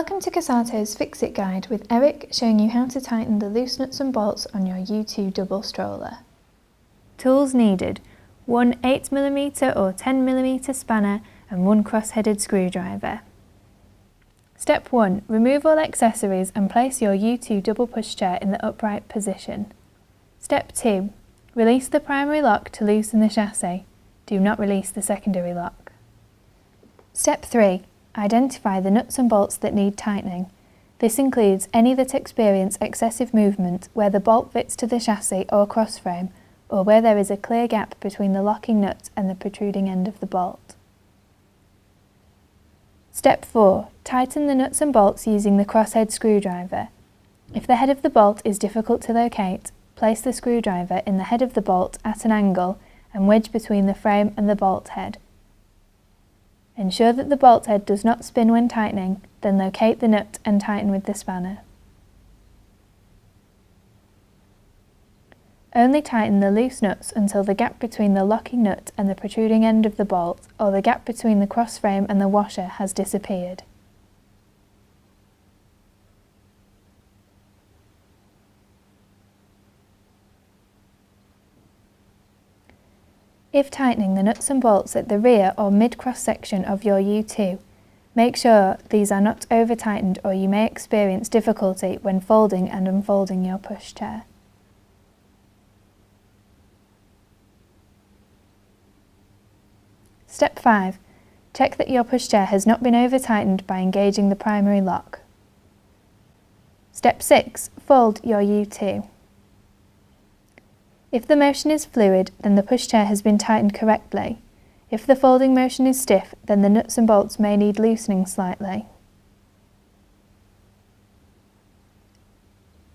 Welcome to Cosatto's Fix-It Guide with Eric showing you how to tighten the loose nuts and bolts on your You2 double stroller. Tools needed: one 8mm or 10mm spanner and one cross-headed screwdriver. Step 1. Remove all accessories and place your You2 double pushchair in the upright position. Step 2. Release the primary lock to loosen the chassis. Do not release the secondary lock. Step 3. Identify the nuts and bolts that need tightening. This includes any that experience excessive movement where the bolt fits to the chassis or crossframe, or where there is a clear gap between the locking nut and the protruding end of the bolt. Step 4. Tighten the nuts and bolts using the crosshead screwdriver. If the head of the bolt is difficult to locate, place the screwdriver in the head of the bolt at an angle and wedge between the frame and the bolt head. Ensure that the bolt head does not spin when tightening, then locate the nut and tighten with the spanner. Only tighten the loose nuts until the gap between the locking nut and the protruding end of the bolt, or the gap between the cross frame and the washer, has disappeared. If tightening the nuts and bolts at the rear or mid-cross section of your You2, make sure these are not over-tightened or you may experience difficulty when folding and unfolding your pushchair. Step 5. Check that your pushchair has not been over-tightened by engaging the primary lock. Step 6. Fold your You2. If the motion is fluid, then the pushchair has been tightened correctly. If the folding motion is stiff, then the nuts and bolts may need loosening slightly.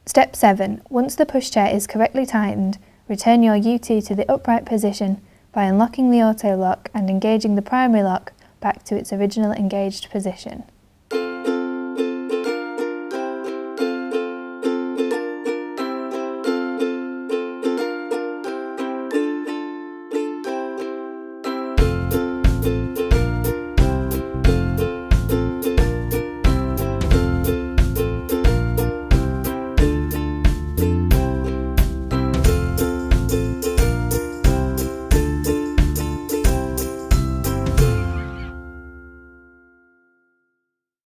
Step 7. Once the pushchair is correctly tightened, return your You2 to the upright position by unlocking the auto lock and engaging the primary lock back to its original engaged position.